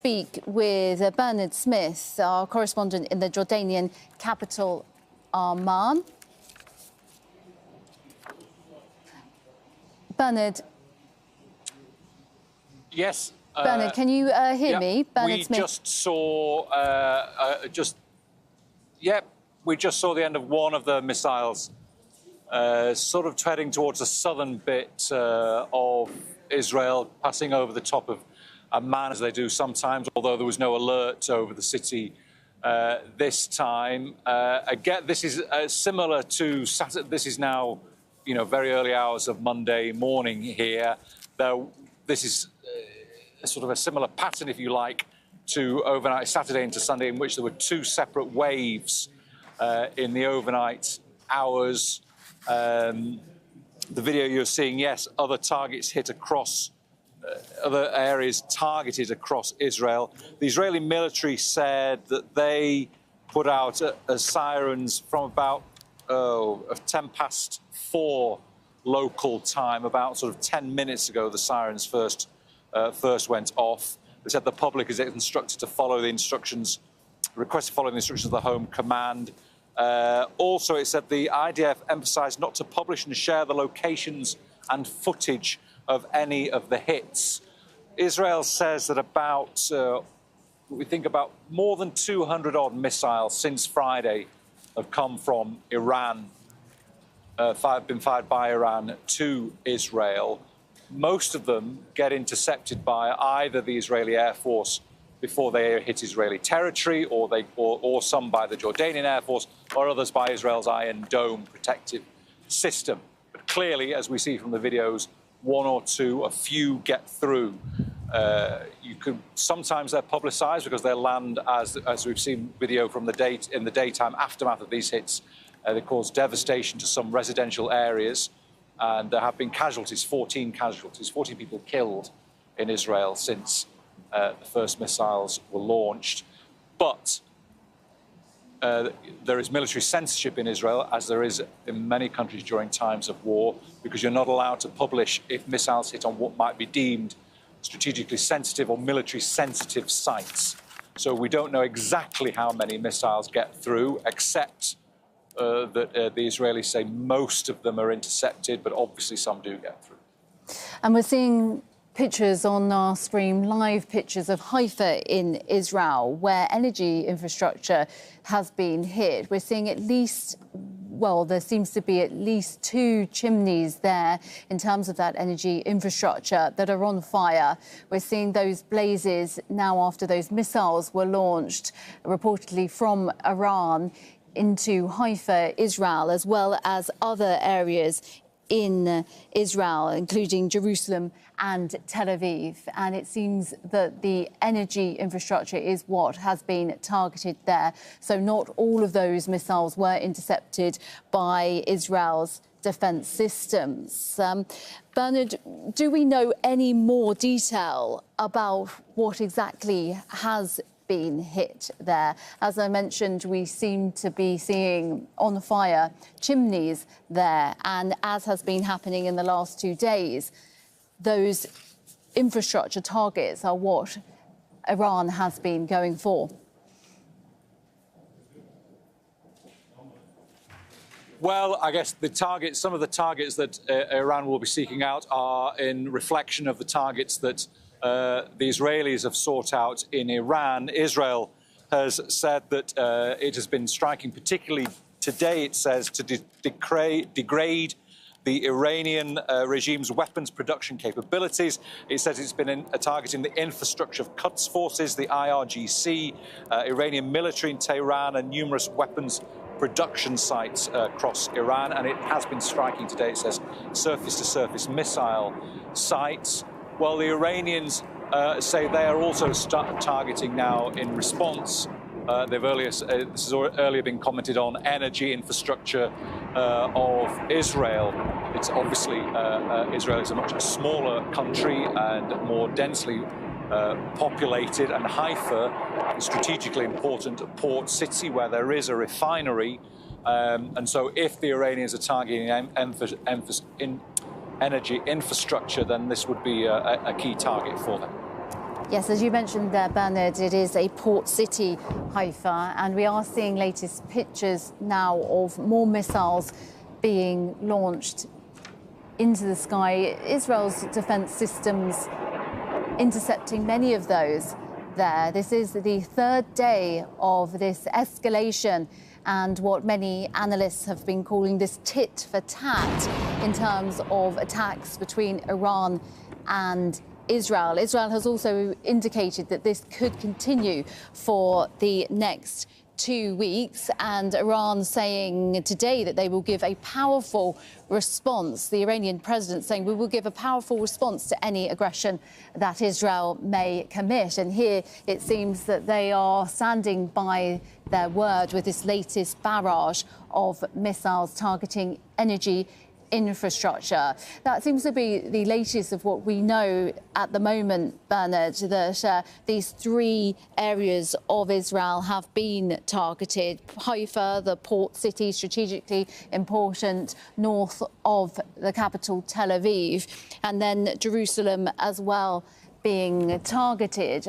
Speak with Bernard Smith, our correspondent in the Jordanian capital, Amman. Bernard. Yes. Bernard, can you hear me? Bernard Smith. We just saw, we just saw the end of one of the missiles, sort of heading towards the southern bit of Israel, passing over the top of Amman, as they do sometimes, although there was no alert over the city this time. Again, this is similar to Saturday. This is now, very early hours of Monday morning here. Though this is sort of a similar pattern, if you like, to overnight Saturday into Sunday, in which there were two separate waves in the overnight hours. The video you're seeing, yes, other targets hit across other areas targeted across Israel. The Israeli military said that they put out sirens from about 4:10 local time, about sort of 10 minutes ago. The sirens first went off. They said the public is instructed to follow the instructions, requested to follow the instructions of the Home Command. Also, it said the IDF emphasised not to publish and share the locations and footage of any of the hits. Israel says that about more than 200 odd missiles since Friday have come from Iran, been fired by Iran to Israel. Most of them get intercepted by either the Israeli Air Force before they hit Israeli territory, or some by the Jordanian Air Force, or others by Israel's Iron Dome protective system. But clearly, as we see from the videos, one or two, a few get through. Sometimes they're publicised because they land, as we've seen video from in the daytime aftermath of these hits. They cause devastation to some residential areas, and there have been casualties, 14 people killed in Israel since the first missiles were launched. But there is military censorship in Israel, as there is in many countries during times of war, because you're not allowed to publish if missiles hit on what might be deemed strategically sensitive or military sensitive sites. So we don't know exactly how many missiles get through, except that the Israelis say most of them are intercepted, but obviously some do get through. And we're seeing pictures on our stream, live pictures of Haifa in Israel, where energy infrastructure has been hit. We're seeing there seems to be at least 2 chimneys there in terms of that energy infrastructure that are on fire. We're seeing those blazes now after those missiles were launched, reportedly from Iran into Haifa, Israel, as well as other areas in Israel, including Jerusalem and Tel Aviv. And it seems that the energy infrastructure is what has been targeted there. So not all of those missiles were intercepted by Israel's defence systems. Bernard, do we know any more detail about what exactly has been hit there? As I mentioned, we seem to be seeing on fire chimneys there, and as has been happening in the last 2 days, those infrastructure targets are what Iran has been going for. Well, I guess some of the targets that Iran will be seeking out are in reflection of the targets that the Israelis have sought out in Iran. Israel has said that it has been striking, particularly today, it says, to degrade the Iranian regime's weapons production capabilities. It says it's been targeting the infrastructure of Quds forces, the IRGC, Iranian military in Tehran, and numerous weapons production sites across Iran. And it has been striking today, it says, surface-to-surface missile sites. Well, the Iranians say they are also targeting now in response. This has earlier been commented on, energy infrastructure of Israel. It's obviously, Israel is a much smaller country and more densely populated, and Haifa is strategically important port city where there is a refinery. And so if the Iranians are targeting energy infrastructure, then this would be a key target for them. Yes, as you mentioned there, Bernard, it is a port city, Haifa, and we are seeing latest pictures now of more missiles being launched into the sky. Israel's defence systems intercepting many of those there. This is the third day of this escalation and what many analysts have been calling this tit for tat in terms of attacks between Iran and Israel. Israel has also indicated that this could continue for the next 2 weeks, and Iran saying today that they will give a powerful response. The Iranian president saying we will give a powerful response to any aggression that Israel may commit. And here it seems that they are standing by their word with this latest barrage of missiles targeting energy infrastructure. That seems to be the latest of what we know at the moment, Bernard, that these 3 areas of Israel have been targeted. Haifa, the port city, strategically important north of the capital, Tel Aviv, and then Jerusalem as well being targeted.